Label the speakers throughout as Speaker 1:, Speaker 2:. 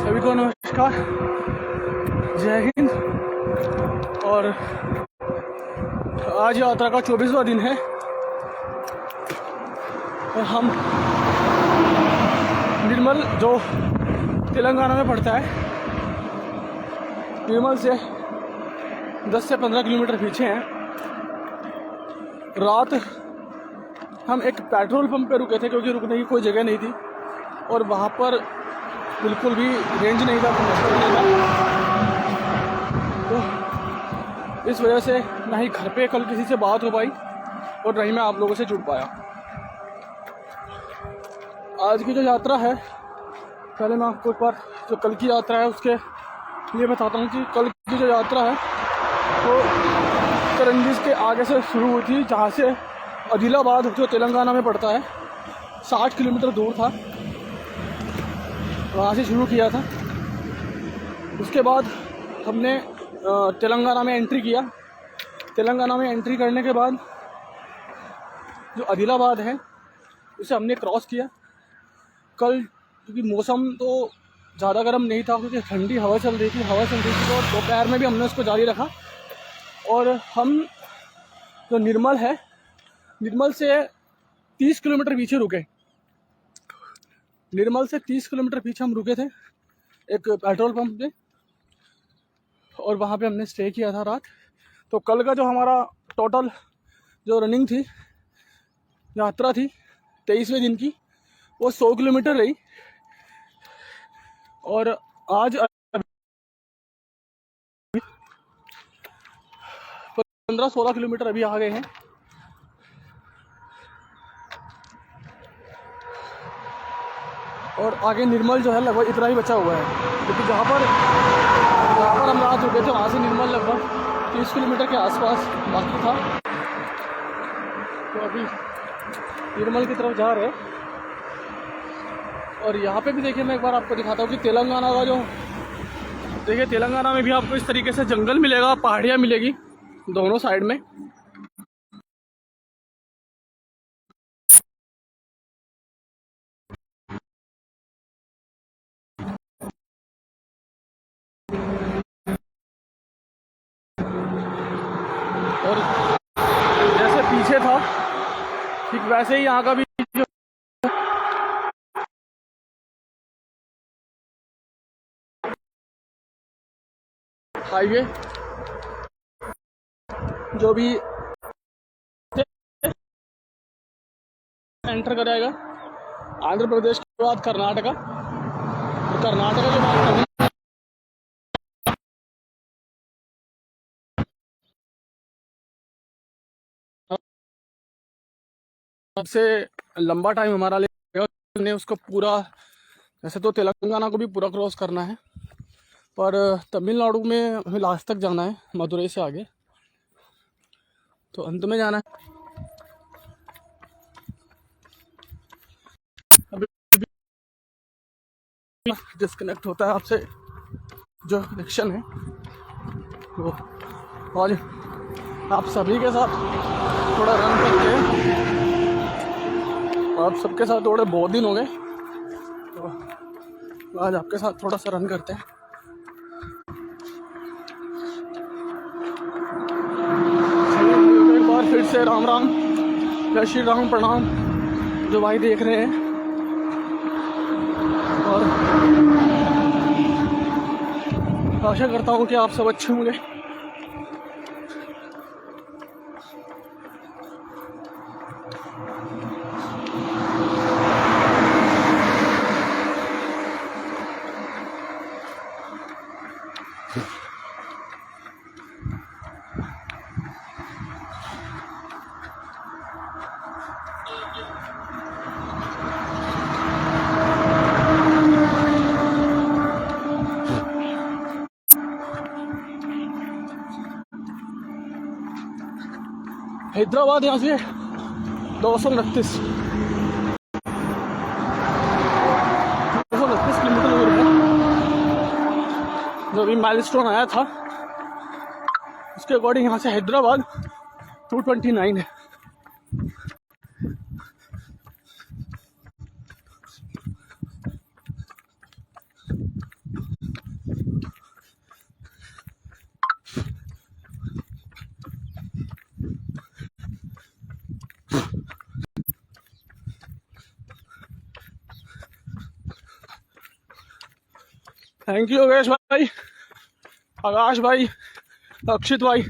Speaker 1: सभी को नमस्कार, जय हिंद। और आज यात्रा का 24वां दिन है और हम निर्मल, जो तेलंगाना में पड़ता है, निर्मल से 10 से 15 किलोमीटर पीछे हैं। रात हम एक पेट्रोल पंप पे रुके थे क्योंकि रुकने की कोई जगह नहीं थी और वहाँ पर बिल्कुल भी रेंज नहीं था, तो इस वजह से ना ही घर पे कल किसी से बात हो पाई और ना ही मैं आप लोगों से जुड़ पाया। आज की जो यात्रा है, पहले मैं आपको एक बार जो कल की यात्रा है उसके लिए बताता हूँ कि कल की जो यात्रा है वो करंजीस के आगे से शुरू हुई थी, जहाँ से आदिलाबाद जो तेलंगाना में पड़ता है 60 किलोमीटर दूर था, वहाँ से शुरू किया था। उसके बाद हमने तेलंगाना में एंट्री किया। तेलंगाना में एंट्री करने के बाद जो आदिलाबाद है उसे हमने क्रॉस किया। कल क्योंकि मौसम तो ज़्यादा गर्म नहीं था, क्योंकि ठंडी हवा चल रही थी तो दोपहर में भी हमने उसको जारी रखा और हम जो निर्मल है, निर्मल से 30 किलोमीटर पीछे रुके। निर्मल से 30 किलोमीटर पीछे हम रुके थे एक पेट्रोल पंप पे और वहाँ पे हमने स्टे किया था रात। तो कल का जो हमारा टोटल जो रनिंग थी, यात्रा थी 23वें दिन की, वो 100 किलोमीटर रही। और आज 15-16 किलोमीटर अभी आ गए हैं। और आगे निर्मल जो है लगभग इतना ही बचा हुआ है, क्योंकि जहाँ पर हम रात रुके थे वहाँ से निर्मल लगभग 30 किलोमीटर के आसपास बाकी था। तो अभी निर्मल की तरफ जा रहे हैं। और यहाँ पे भी देखिए, मैं एक बार आपको दिखाता हूँ कि तेलंगाना का जो देखिए, तेलंगाना में भी आपको इस तरीके से जंगल मिलेगा, पहाड़ियाँ मिलेगी दोनों साइड में। और जैसे पीछे था ठीक वैसे ही यहाँ का भी जो हाईवे जो भी एंटर कराएगा आंध्र प्रदेश के बाद कर्नाटका, और कर्नाटका के बाद सबसे लंबा टाइम हमारा लेगा। हमने उसको पूरा, वैसे तो तेलंगाना को भी पूरा क्रॉस करना है, पर तमिलनाडु में हमें लास्ट तक जाना है, मदुरई से आगे तो अंत में जाना है। अभी डिस्कनेक्ट होता है आपसे जो कनेक्शन है वो, और आप सभी के साथ थोड़ा रन करके, आप सबके साथ थोड़े बहुत दिन हो गए, तो आज आपके साथ थोड़ा सा रन करते हैं। एक बार फिर से राम राम, जय श्री राम, प्रणाम जो भाई देख रहे हैं। और आशा करता हूँ कि आप सब अच्छे होंगे। हैदराबाद यहाँ से 229 किलोमीटर दूर है। जो अभी माइलस्टोन आया था उसके अकॉर्डिंग यहाँ से हैदराबाद 229 है। थैंक यू योगेश भाई, आकाश भाई, अक्षित भाई,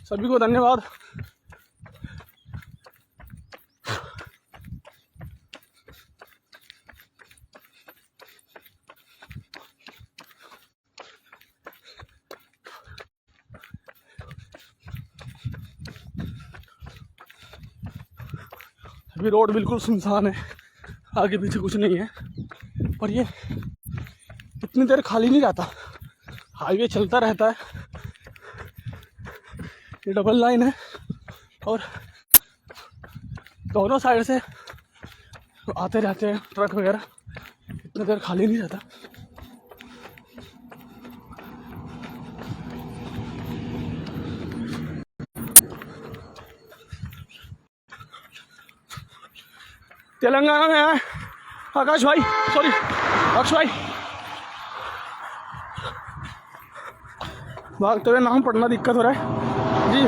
Speaker 1: सभी को धन्यवाद। अभी रोड बिल्कुल सुनसान है, आगे पीछे कुछ नहीं है, पर ये इतनी देर खाली नहीं रहता, हाईवे चलता रहता है। ये डबल लाइन है और दोनों साइड से आते रहते हैं ट्रक वगैरह, इतनी देर खाली नहीं रहता। तेलंगाना में है आकाश भाई, सॉरी अक्ष भाई, भागते हुए नाम पढ़ना दिक्कत हो रहा है जी।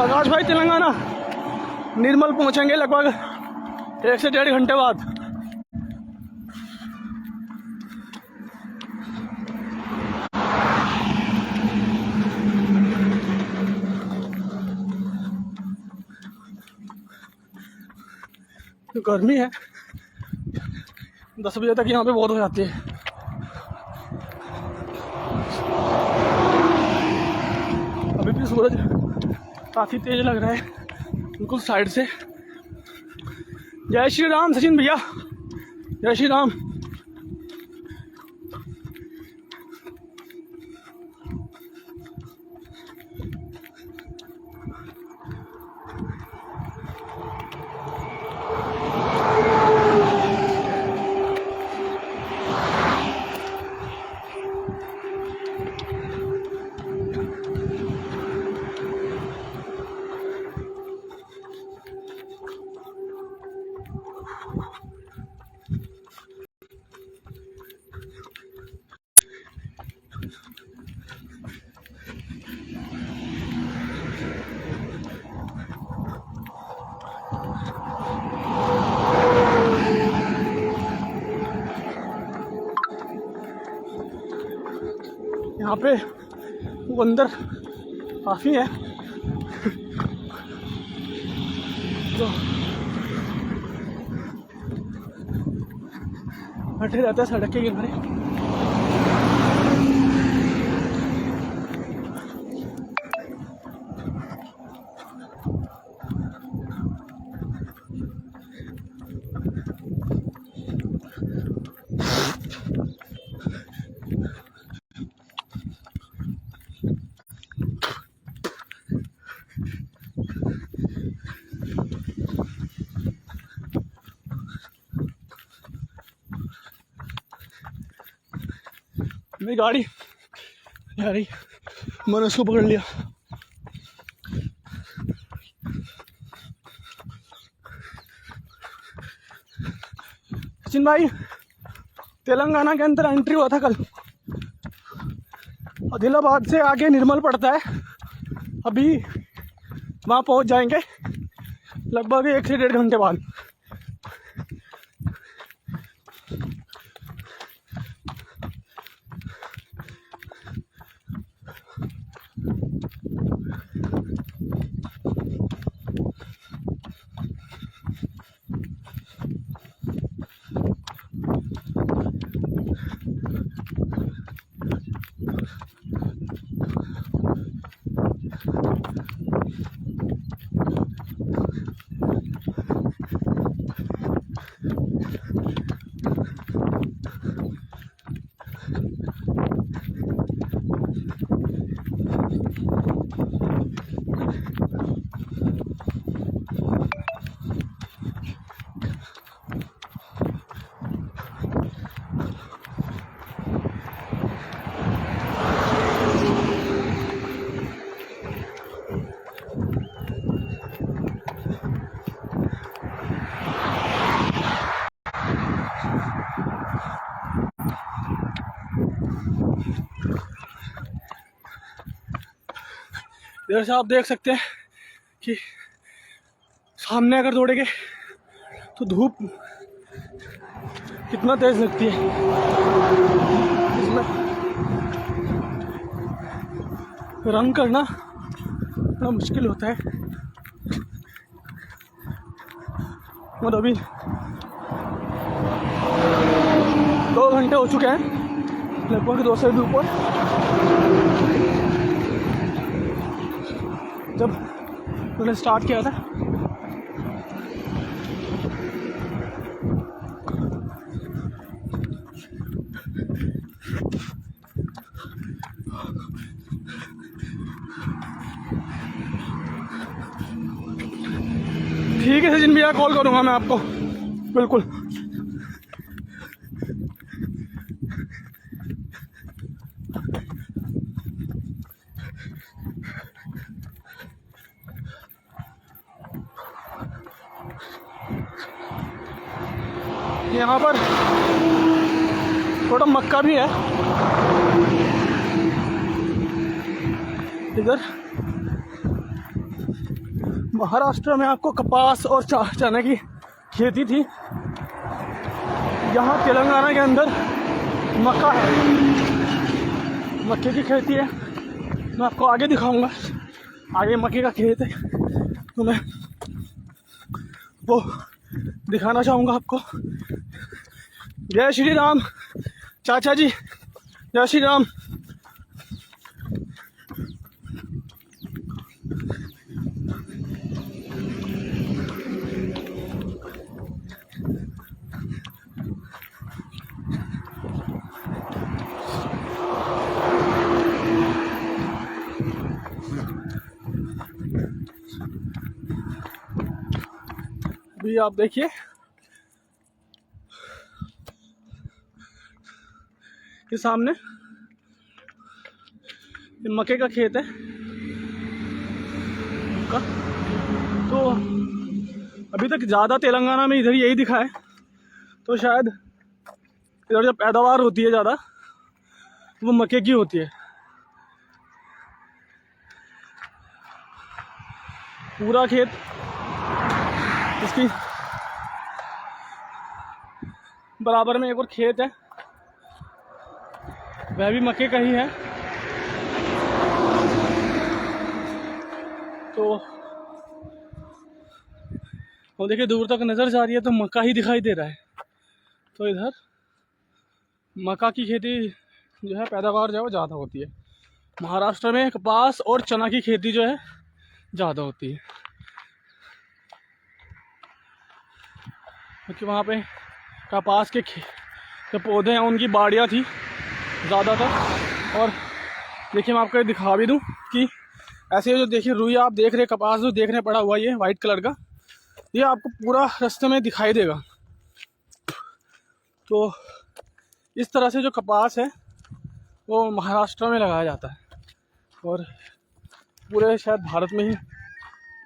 Speaker 1: आकाश भाई तेलंगाना निर्मल पहुंचेंगे लगभग 1 से 1.5 घंटे बाद। गर्मी है, 10 बजे तक यहाँ पे बहुत हो जाती है। अभी भी सूरज काफ़ी तेज लग रहा है बिल्कुल साइड से। जय श्री राम सचिन भैया, जय श्री राम। यहाँ पे बंदर काफ़ी है तो बैठे रहते हैं सड़क के किनारे। मेरी गाड़ी यार मैंने उसको पकड़ लिया। सचिन भाई तेलंगाना के अंदर एंट्री हुआ था कल, आदिलाबाद से आगे निर्मल पड़ता है, अभी वहाँ पहुँच जाएंगे लगभग 1 से 1.5 घंटे बाद। इधर से आप देख सकते हैं कि सामने अगर दौड़ेंगे तो धूप कितना तेज लगती है। इसमें रन करना बड़ा मुश्किल होता है। और अभी 2 घंटे हो चुके हैं, लगभग 2 से भी ऊपर, जब मैंने स्टार्ट किया था। ठीक है सचिन भैया, कॉल करूँगा मैं आपको, बिल्कुल। यहाँ पर थोड़ा मक्का भी है इधर। महाराष्ट्र में आपको कपास और चने की खेती थी, यहाँ तेलंगाना के अंदर मक्का है, मक्के की खेती है। मैं आपको आगे दिखाऊंगा, आगे मक्के का खेत है, तो मैं वो दिखाना चाहूँगा आपको। जय श्री राम चाचा जी, जय श्री राम। अभी आप देखिए के सामने ये मक्के का खेत है का। तो अभी तक ज़्यादा तेलंगाना में इधर यही दिखा है, तो शायद इधर जो पैदावार होती है ज़्यादा वो मक्के की होती है। पूरा खेत इसकी बराबर में एक और खेत है, वह भी मक्के का ही है। तो वो देखिए दूर तक नज़र जा रही है तो मक्का ही दिखाई दे रहा है। तो इधर मक्का की खेती जो है, पैदावार जो है वो ज़्यादा होती है। महाराष्ट्र में कपास और चना की खेती जो है ज़्यादा होती है, क्योंकि वहाँ पे कपास के जो पौधे हैं उनकी बाड़ियाँ थी ज़्यादातर। और देखिए मैं आपको दिखा भी दूँ कि ऐसे जो देखिए रुई आप देख रहे, कपास जो देख रहे पड़ा हुआ ये वाइट कलर का, ये आपको पूरा रास्ते में दिखाई देगा। तो इस तरह से जो कपास है वो महाराष्ट्र में लगाया जाता है और पूरे शायद भारत में ही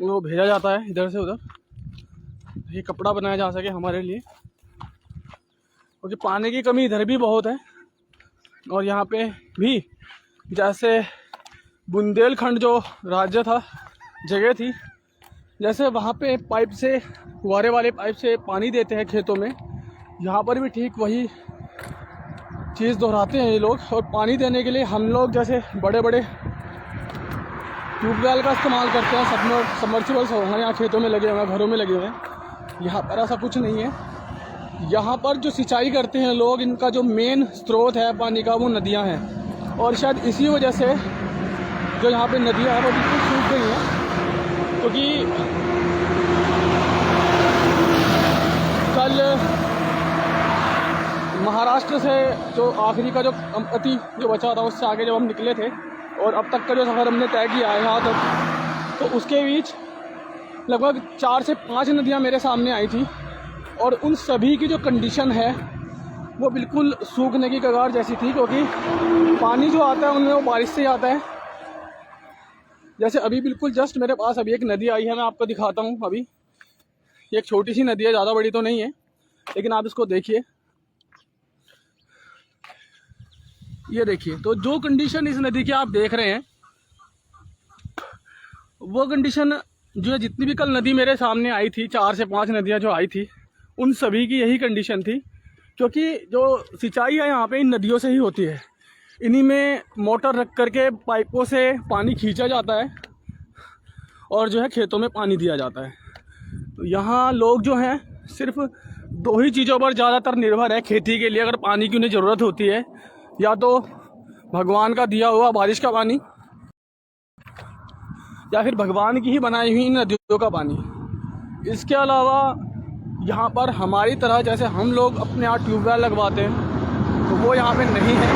Speaker 1: वो भेजा जाता है इधर से उधर, ये कपड़ा बनाया जा सके हमारे लिए, क्योंकि पानी की कमी इधर भी बहुत है। और यहाँ पे भी जैसे बुंदेलखंड जो राज्य था, जगह थी, जैसे वहाँ पे पाइप से, फुहारे वाले पाइप से पानी देते हैं खेतों में, यहाँ पर भी ठीक वही चीज़ दोहराते हैं ये लोग। और पानी देने के लिए हम लोग जैसे बड़े बड़े ट्यूबवेल का इस्तेमाल करते हैं, सबमर्सिबल्स हमारे यहाँ खेतों में लगे हुए हैं, घरों में लगे हुए हैं। यहाँ पर ऐसा कुछ नहीं है। यहाँ पर जो सिंचाई करते हैं लोग, इनका जो मेन स्रोत है पानी का वो नदियाँ हैं। और शायद इसी वजह से जो यहाँ पे नदियाँ हैं वो बिल्कुल सूख गई हैं, क्योंकि कल महाराष्ट्र से जो आखिरी का जो अति जो बचा था उससे आगे जब हम निकले थे और अब तक का जो सफ़र हमने तय किया है यहाँ तक, तो उसके बीच लगभग 4 से 5 नदियाँ मेरे सामने आई थी और उन सभी की जो कंडीशन है वो बिल्कुल सूखने की कगार जैसी थी, क्योंकि पानी जो आता है उनमें वो बारिश से आता है। जैसे अभी बिल्कुल जस्ट मेरे पास अभी एक नदी आई है, मैं आपको दिखाता हूँ। अभी एक छोटी सी नदी है, ज़्यादा बड़ी तो नहीं है, लेकिन आप इसको देखिए, ये देखिए। तो जो कंडीशन इस नदी की आप देख रहे हैं वो कंडीशन जो है, जितनी भी कल नदी मेरे सामने आई थी, 4 से 5 नदियाँ जो आई थी, उन सभी की यही कंडीशन थी क्योंकि जो सिंचाई है यहाँ पे इन नदियों से ही होती है। इन्हीं में मोटर रख करके पाइपों से पानी खींचा जाता है और जो है खेतों में पानी दिया जाता है। तो यहाँ लोग जो हैं सिर्फ दो ही चीज़ों पर ज़्यादातर निर्भर है खेती के लिए। अगर पानी की उन्हें ज़रूरत होती है, या तो भगवान का दिया हुआ बारिश का पानी, या फिर भगवान की ही बनाई हुई नदियों का पानी। इसके अलावा यहाँ पर हमारी तरह जैसे हम लोग अपने यहाँ ट्यूबवेल लगवाते हैं, तो वो यहाँ पे नहीं है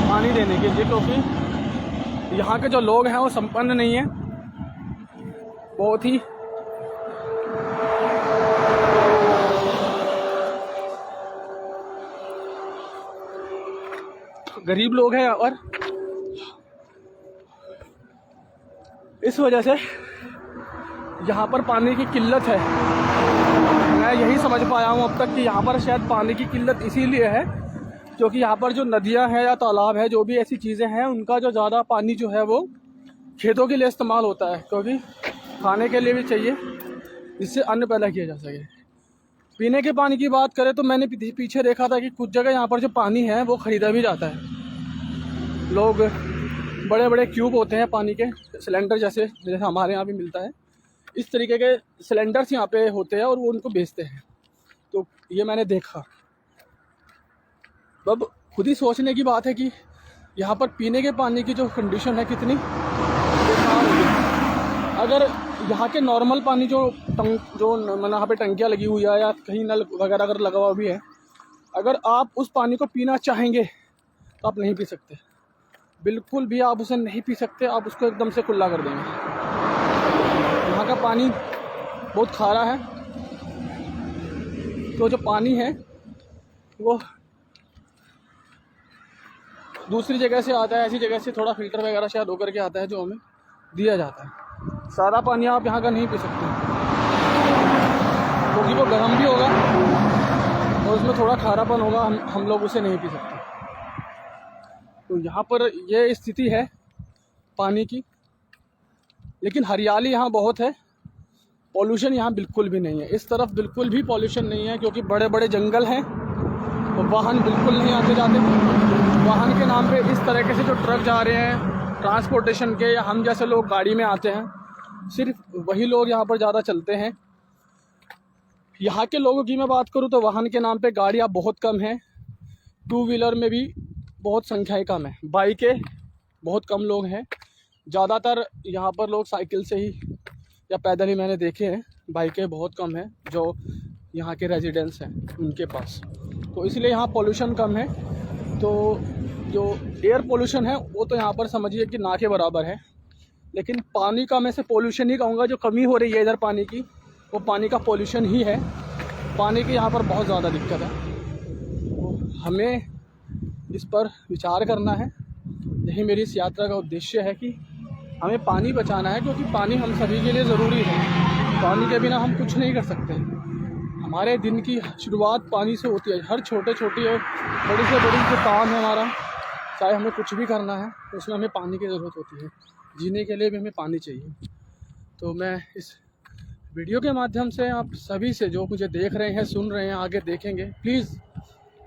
Speaker 1: पानी देने के लिए, क्योंकि यहाँ के जो लोग हैं वो संपन्न नहीं हैं, बहुत ही गरीब लोग हैं यहाँ पर। इस वजह से यहाँ पर पानी की किल्लत है। मैं यही समझ पाया हूँ अब तक कि यहाँ पर शायद पानी की किल्लत इसीलिए है क्योंकि यहाँ पर जो नदियाँ हैं या तालाब है, जो भी ऐसी चीज़ें हैं, उनका जो ज़्यादा पानी जो है वो खेतों के लिए इस्तेमाल होता है, क्योंकि खाने के लिए भी चाहिए जिससे अन्न पैदा किया जा सके। पीने के पानी की बात करें तो मैंने पीछे देखा था कि कुछ जगह यहाँ पर जो पानी है वो ख़रीदा भी जाता है। लोग बड़े बड़े क्यूब होते हैं पानी के, सिलेंडर जैसे हमारे यहाँ भी मिलता है, इस तरीके के सिलेंडर्स यहाँ पे होते हैं और वो उनको बेचते हैं। तो ये मैंने देखा। अब खुद ही सोचने की बात है कि यहाँ पर पीने के पानी की जो कंडीशन है कितनी बेकार होगी। अगर यहाँ के नॉर्मल पानी जो यहाँ पे टंकियाँ लगी हुई है या कहीं नल वगैरह अगर लगा हुआ भी है, अगर आप उस पानी को पीना चाहेंगे तो आप नहीं पी सकते, बिल्कुल भी आप उसे नहीं पी सकते। आप उसको एकदम से कुल्ला कर देंगे। यहाँ का पानी बहुत खारा है, तो जो पानी है वो दूसरी जगह से आता है, ऐसी जगह से थोड़ा फिल्टर वगैरह शायद होकर के आता है जो हमें दिया जाता है। सारा पानी आप यहाँ का नहीं पी सकते क्योंकि वो गर्म भी होगा और उसमें थोड़ा खारापन होगा, हम लोग उसे नहीं पी सकते। तो यहाँ पर ये स्थिति है पानी की। लेकिन हरियाली यहाँ बहुत है, पॉल्यूशन यहाँ बिल्कुल भी नहीं है। इस तरफ बिल्कुल भी पॉल्यूशन नहीं है क्योंकि बड़े बड़े जंगल हैं और वाहन बिल्कुल नहीं आते जाते। वाहन के नाम पे इस तरीके से जो ट्रक जा रहे हैं ट्रांसपोर्टेशन के, या हम जैसे लोग गाड़ी में आते हैं, सिर्फ वही लोग यहाँ पर ज़्यादा चलते हैं। यहाँ के लोगों की मैं बात करूँ तो वाहन के नाम पे गाड़ियाँ बहुत कम हैं, टू व्हीलर में भी बहुत संख्याएँ कम है, बाइकें बहुत कम लोग हैं। ज़्यादातर यहाँ पर लोग साइकिल से ही या पैदल ही मैंने देखे हैं, बाइकें बहुत कम हैं जो यहाँ के रेजिडेंट्स हैं उनके पास। तो इसलिए यहाँ पोल्यूशन कम है। तो जो एयर पोल्यूशन है वो तो यहाँ पर समझिए कि ना के बराबर है। लेकिन पानी का मैं से पोल्यूशन ही कहूँगा, जो कमी हो रही है इधर पानी की, वो पानी का पोल्यूशन ही है। पानी की यहाँ पर बहुत ज़्यादा दिक्कत है, तो हमें इस पर विचार करना है। यही मेरी इस यात्रा का उद्देश्य है कि हमें पानी बचाना है, क्योंकि पानी हम सभी के लिए ज़रूरी है। पानी के बिना हम कुछ नहीं कर सकते। हमारे दिन की शुरुआत पानी से होती है। हर छोटे छोटी और बड़ी से बड़ी जो काम है हमारा, चाहे हमें कुछ भी करना है, तो उसमें हमें पानी की ज़रूरत होती है। जीने के लिए भी हमें पानी चाहिए। तो मैं इस वीडियो के माध्यम से आप सभी से, जो मुझे देख रहे हैं, सुन रहे हैं, आगे देखेंगे, प्लीज़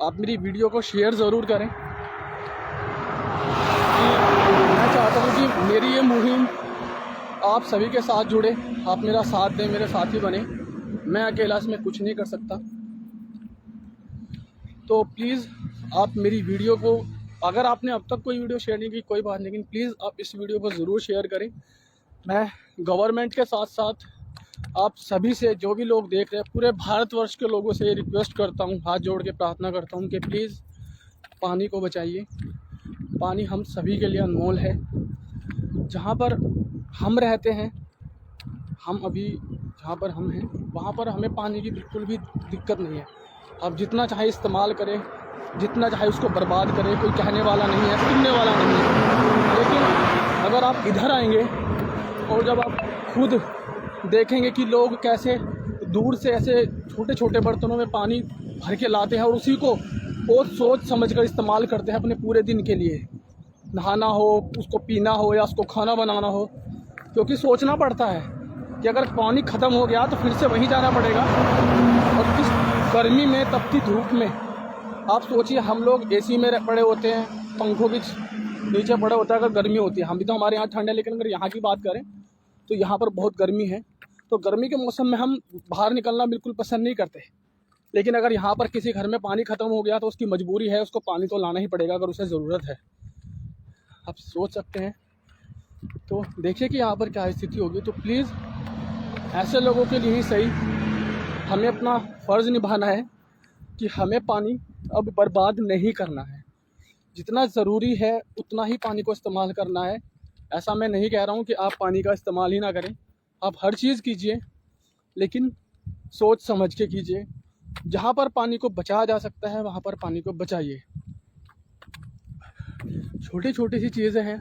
Speaker 1: आप मेरी वीडियो को शेयर ज़रूर करें। मैं चाहता हूँ कि मेरी ये मुहिम आप सभी के साथ जुड़े, आप मेरा साथ दें, मेरे साथी बने। मैं अकेला इसमें कुछ नहीं कर सकता। तो प्लीज़ आप मेरी वीडियो को, अगर आपने अब तक कोई वीडियो शेयर नहीं की कोई बात नहीं, लेकिन प्लीज़ आप इस वीडियो को ज़रूर शेयर करें। मैं गवर्नमेंट के साथ साथ आप सभी से, जो भी लोग देख रहे हैं, पूरे भारतवर्ष के लोगों से रिक्वेस्ट करता हूँ, हाथ जोड़ के प्रार्थना करता हूँ कि प्लीज़ पानी को बचाइए। पानी हम सभी के लिए अनमोल है। जहाँ पर हम रहते हैं, हम अभी जहाँ पर हम हैं, वहाँ पर हमें पानी की बिल्कुल भी दिक्कत नहीं है। आप जितना चाहे इस्तेमाल करें, जितना चाहे उसको बर्बाद करें, कोई कहने वाला नहीं है, सुनने वाला नहीं है। लेकिन अगर आप इधर आएंगे और जब आप खुद देखेंगे कि लोग कैसे दूर से ऐसे छोटे छोटे बर्तनों में पानी भर के लाते हैं और उसी को बहुत सोच समझ कर इस्तेमाल करते हैं अपने पूरे दिन के लिए, नहाना हो, उसको पीना हो या उसको खाना बनाना हो, क्योंकि सोचना पड़ता है कि अगर पानी ख़त्म हो गया तो फिर से वहीं जाना पड़ेगा और किस गर्मी में, तपती धूप में, आप सोचिए हम लोग एसी में पड़े होते हैं, पंखों के नीचे पड़े होते हैं अगर गर्मी होती है। हम भी तो, हमारे यहाँ ठंड है, लेकिन अगर यहाँ की बात करें तो यहाँ पर बहुत गर्मी है। तो गर्मी के मौसम में हम बाहर निकलना बिल्कुल पसंद नहीं करते। लेकिन अगर यहाँ पर किसी घर में पानी ख़त्म हो गया तो उसकी मजबूरी है, उसको पानी तो लाना ही पड़ेगा अगर उसे ज़रूरत है। आप सोच सकते हैं। तो देखिए कि यहाँ पर क्या स्थिति होगी। तो प्लीज़ ऐसे लोगों के लिए ही सही हमें अपना फ़र्ज़ निभाना है कि हमें पानी अब बर्बाद नहीं करना है। जितना ज़रूरी है उतना ही पानी को इस्तेमाल करना है। ऐसा मैं नहीं कह रहा हूँ कि आप पानी का इस्तेमाल ही ना करें, आप हर चीज़ कीजिए, लेकिन सोच समझ के कीजिए। जहाँ पर पानी को बचाया जा सकता है वहाँ पर पानी को बचाइए। छोटी छोटी सी चीज़ें हैं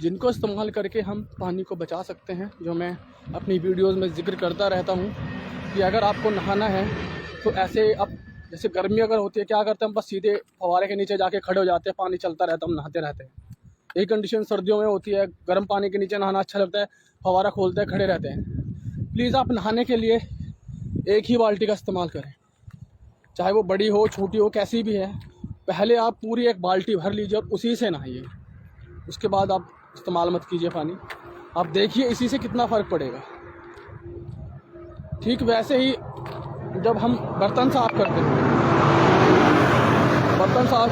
Speaker 1: जिनको इस्तेमाल करके हम पानी को बचा सकते हैं, जो मैं अपनी वीडियोज़ में ज़िक्र करता रहता हूँ कि अगर आपको नहाना है तो ऐसे, अब जैसे गर्मी अगर होती है क्या करते हैं हम, बस सीधे फव्वारे के नीचे जाके खड़े हो जाते हैं, पानी चलता रहता है, हम नहाते रहते हैं। यही कंडीशन सर्दियों में होती है, गर्म पानी के नीचे नहाना अच्छा लगता है, फव्वारा खोलते हैं, खड़े रहते हैं। प्लीज़ आप नहाने के लिए एक ही बाल्टी का इस्तेमाल करें, चाहे वो बड़ी हो छोटी हो कैसी भी है। पहले आप पूरी एक बाल्टी भर लीजिए और उसी से नहाइए, उसके बाद आप इस्तेमाल मत कीजिए पानी। आप देखिए इसी से कितना फ़र्क पड़ेगा। ठीक वैसे ही जब हम बर्तन साफ़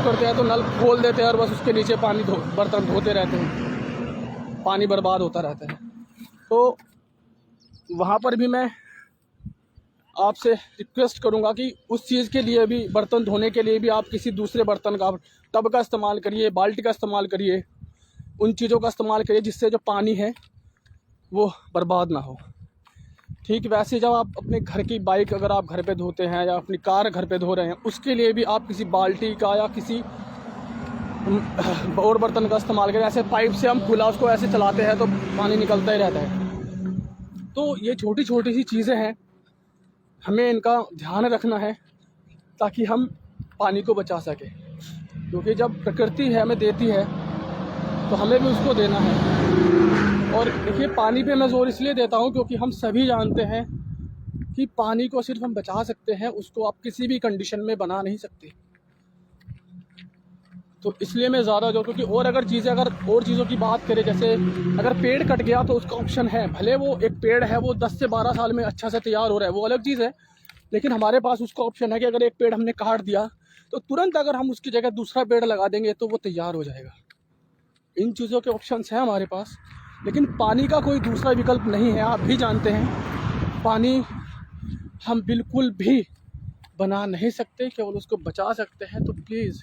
Speaker 1: करते हैं तो नल खोल देते हैं और बस उसके नीचे पानी बर्तन धोते रहते हैं, पानी बर्बाद होता रहता है। तो वहाँ पर भी मैं आपसे रिक्वेस्ट करूँगा कि उस चीज़ के लिए भी, बर्तन धोने के लिए भी आप किसी दूसरे बर्तन का, टब का इस्तेमाल करिए, बाल्टी का इस्तेमाल करिए, उन चीज़ों का इस्तेमाल करिए जिससे जो पानी है वो बर्बाद ना हो। ठीक वैसे जब आप अपने घर की बाइक अगर आप घर पे धोते हैं या अपनी कार घर पे धो रहे हैं, उसके लिए भी आप किसी बाल्टी का या किसी और बर्तन का इस्तेमाल करें। ऐसे पाइप से हम खुला उसको ऐसे चलाते हैं तो पानी निकलता ही रहता है। तो ये छोटी छोटी सी चीज़ें हैं, हमें इनका ध्यान रखना है ताकि हम पानी को बचा सकें। क्योंकि जब प्रकृति है हमें देती है तो हमें भी उसको देना है। और देखिए पानी पे मैं ज़ोर इसलिए देता हूँ क्योंकि हम सभी जानते हैं कि पानी को सिर्फ हम बचा सकते हैं, उसको आप किसी भी कंडीशन में बना नहीं सकते। तो इसलिए मैं ज़्यादा जो, क्योंकि और अगर और चीज़ों की बात करें, जैसे अगर पेड़ कट गया तो उसका ऑप्शन है, भले वो एक पेड़ है वो 10 से 12 साल में अच्छा से तैयार हो रहा है, वो अलग चीज़ है, लेकिन हमारे पास उसका ऑप्शन है कि अगर एक पेड़ हमने काट दिया तो तुरंत अगर हम उसकी जगह दूसरा पेड़ लगा देंगे तो वो तैयार हो जाएगा। इन चीज़ों के ऑप्शंस हैं हमारे पास, लेकिन पानी का कोई दूसरा विकल्प नहीं है। आप भी जानते हैं पानी हम बिल्कुल भी बना नहीं सकते, केवल उसको बचा सकते हैं। तो प्लीज़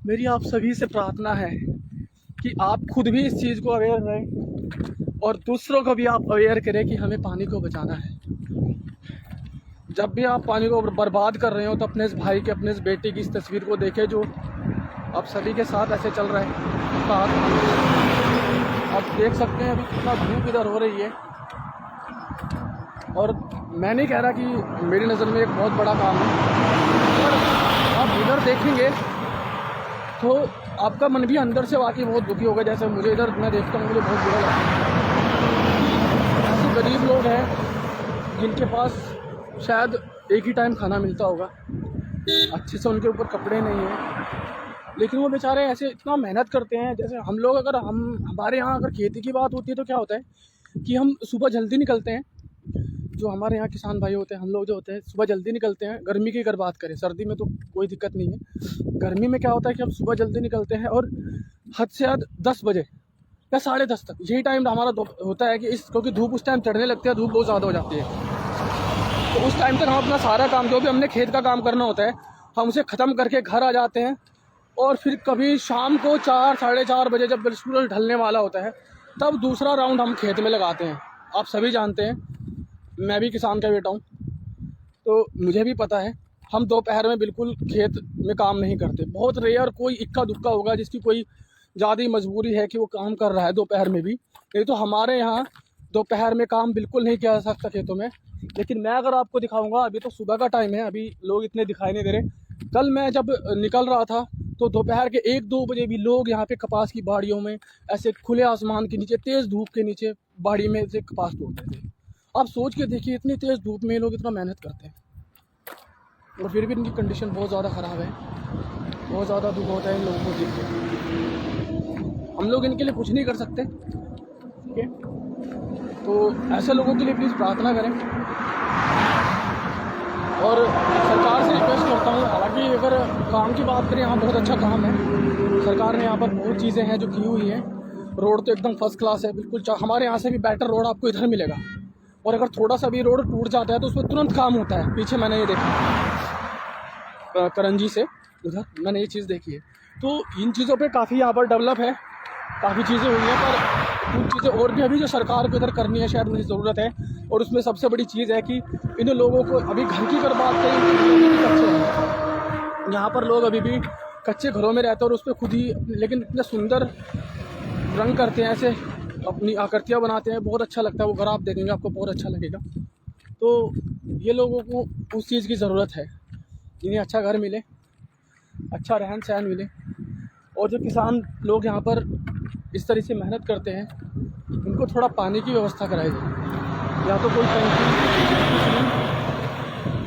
Speaker 1: मेरी आप सभी से प्रार्थना है कि आप खुद भी इस चीज़ को अवेयर रहें और दूसरों को भी आप अवेयर करें कि हमें पानी को बचाना है। जब भी आप पानी को बर्बाद कर रहे हो तो अपने इस भाई के, अपने इस बेटे की इस तस्वीर को देखें जो आप सभी के साथ ऐसे चल रहा है। आप देख सकते हैं अभी कितना धूप इधर हो रही है, और मैं नहीं कह रहा कि मेरी नज़र में एक बहुत बड़ा काम है, पर आप इधर देखेंगे तो आपका मन भी अंदर से वाकई बहुत दुखी होगा। जैसे मुझे इधर मैं देखता हूँ, मुझे बहुत बुरा लगता है। ऐसे गरीब लोग हैं जिनके पास शायद एक ही टाइम खाना मिलता होगा, अच्छे से उनके ऊपर कपड़े नहीं हैं, लेकिन वो बेचारे ऐसे इतना मेहनत करते हैं। जैसे हम लोग, अगर हमारे यहाँ अगर खेती की बात होती है तो क्या होता है कि हम सुबह जल्दी निकलते हैं। जो हमारे यहाँ किसान भाई होते हैं, हम लोग जो होते हैं सुबह जल्दी निकलते हैं। गर्मी की अगर बात करें, सर्दी में तो कोई दिक्कत नहीं है। गर्मी में क्या होता है कि हम सुबह जल्दी निकलते हैं और हद से हद 10 बजे या 10:30 तक यही टाइम हमारा होता है कि क्योंकि धूप उस टाइम चढ़ने लगती है, धूप बहुत ज़्यादा हो जाती है। तो उस टाइम तक हम अपना सारा काम, जो भी हमने खेत का काम करना होता है, हम उसे ख़त्म करके घर आ जाते हैं। और फिर कभी शाम को 4, 4:30 बजे जब सूरज ढलने वाला होता है तब दूसरा राउंड हम खेत में लगाते हैं। आप सभी जानते हैं, मैं भी किसान का बेटा हूँ तो मुझे भी पता है, हम दोपहर में बिल्कुल खेत में काम नहीं करते। बहुत रेयर कोई इक्का दुक्का होगा जिसकी कोई ज़्यादा मजबूरी है कि वो काम कर रहा है दोपहर में भी, नहीं तो हमारे यहाँ दोपहर में काम बिल्कुल नहीं किया जा सकता खेतों में। लेकिन मैं अगर आपको दिखाऊंगा, अभी तो सुबह का टाइम है, अभी लोग इतने दिखाई नहीं दे रहे। कल मैं जब निकल रहा था तो दोपहर के 1-2 बजे भी लोग यहाँ पे कपास की बाड़ियों में ऐसे खुले आसमान के नीचे, तेज़ धूप के नीचे बाड़ी में से कपास तोड़ते थे। आप सोच के देखिए, इतनी तेज़ धूप में लोग इतना मेहनत करते हैं। और फिर भी इनकी कंडीशन बहुत ज़्यादा ख़राब है। बहुत ज़्यादा दुख होता है इन लोगों को देख के। हम लोग इनके लिए कुछ नहीं कर सकते, ठीक है। तो ऐसे लोगों के लिए प्लीज़ प्रार्थना करें। और सरकार से रिक्वेस्ट करता हूँ, हालांकि अगर काम की बात करें, यहाँ बहुत अच्छा काम है। सरकार ने यहाँ पर बहुत चीज़ें हैं जो की हुई हैं। रोड तो एकदम फर्स्ट क्लास है, बिल्कुल हमारे यहाँ से भी बेटर रोड आपको इधर मिलेगा। और अगर थोड़ा सा भी रोड टूट जाता है तो उसमें तुरंत काम होता है। पीछे मैंने ये देखा करंजी से उधर, मैंने ये चीज़ देखी है। तो इन चीज़ों पे काफ़ी यहाँ पर डेवलप है, काफ़ी चीज़ें हुई हैं, पर कुछ चीज़ें और भी अभी जो सरकार को इधर करनी है शायद मुझे ज़रूरत है। और उसमें सबसे बड़ी चीज़ है कि इन लोगों को अभी घर की अगर बात करें, कच्चे हैं यहाँ पर लोग, अभी भी कच्चे घरों में रहते हैं और उस पर खुद ही, लेकिन इतने सुंदर रंग करते हैं, ऐसे अपनी आकृतियाँ बनाते हैं, बहुत अच्छा लगता है वो घर। आप देखेंगे आपको बहुत अच्छा लगेगा। तो ये लोगों को उस चीज़ की ज़रूरत है, इन्हें अच्छा घर मिले, अच्छा रहन सहन मिले। और जो किसान लोग यहाँ पर इस तरह से मेहनत करते हैं, उनको थोड़ा पानी की व्यवस्था कराई जाए, या तो कोई टंकी।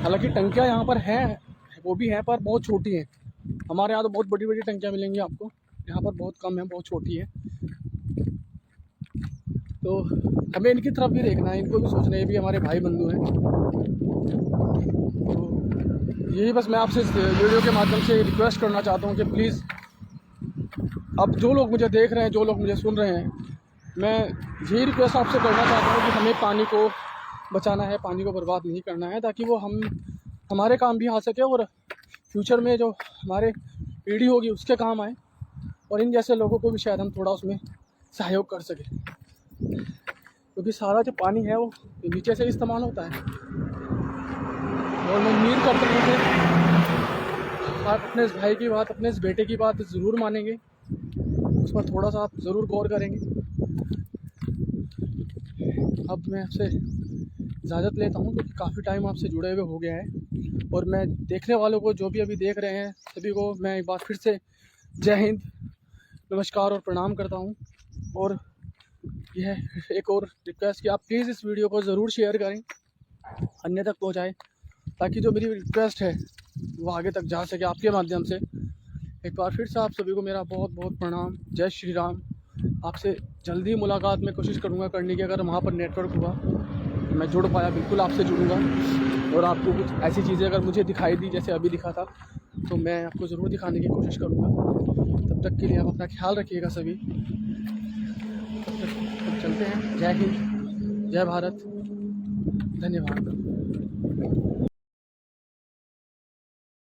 Speaker 1: हालांकि टंकियाँ यहाँ पर हैं, वो भी हैं, पर बहुत छोटी हैं। हमारे यहाँ तो बहुत बड़ी बड़ी टंकियाँ मिलेंगी आपको, यहाँ पर बहुत कम है, बहुत छोटी है। तो हमें इनकी तरफ भी देखना है, इनको भी सोचना है, ये भी हमारे भाई बंधु हैं। तो यही बस मैं आपसे इस वीडियो के माध्यम से रिक्वेस्ट करना चाहता हूँ कि प्लीज़, अब जो लोग मुझे देख रहे हैं, जो लोग मुझे सुन रहे हैं, मैं यही रिक्वेस्ट आपसे करना चाहता हूँ कि हमें पानी को बचाना है, पानी को बर्बाद नहीं करना है, ताकि वो हमारे काम भी आ सके और फ्यूचर में जो हमारे पीढ़ी होगी उसके काम आए, और इन जैसे लोगों को भी शायद हम थोड़ा उसमें सहयोग कर सकें। क्योंकि सारा जो पानी है वो नीचे से इस्तेमाल होता है। और मैं उम्मीद करता हूँ कि आप अपने इस भाई की बात, अपने इस बेटे की बात ज़रूर मानेंगे, उस पर थोड़ा सा आप ज़रूर गौर करेंगे। अब मैं आपसे इजाज़त लेता हूँ, क्योंकि काफ़ी टाइम आपसे जुड़े हुए हो गया है। और मैं देखने वालों को, जो भी अभी देख रहे हैं, सभी को मैं एक बार फिर से जय हिंद, नमस्कार और प्रणाम करता हूँ। और यह एक और रिक्वेस्ट कि आप प्लीज़ इस वीडियो को ज़रूर शेयर करें, अन्य तक पहुँचाएं, ताकि जो मेरी रिक्वेस्ट है वो आगे तक जा सके आपके माध्यम से। एक बार फिर से आप सभी को मेरा बहुत बहुत प्रणाम। जय श्री राम। आपसे जल्दी मुलाकात में कोशिश करूँगा करने की, अगर वहाँ पर नेटवर्क हुआ, मैं जुड़ पाया, बिल्कुल आपसे जुड़ूँगा। और आपको कुछ ऐसी चीज़ें अगर मुझे दिखाई दी, जैसे अभी दिखा था, तो मैं आपको ज़रूर दिखाने की कोशिश करूँगा। तब तक के लिए आप अपना ख्याल रखिएगा सभी। तब चलते हैं। जय हिंद, जय भारत, धन्यवाद।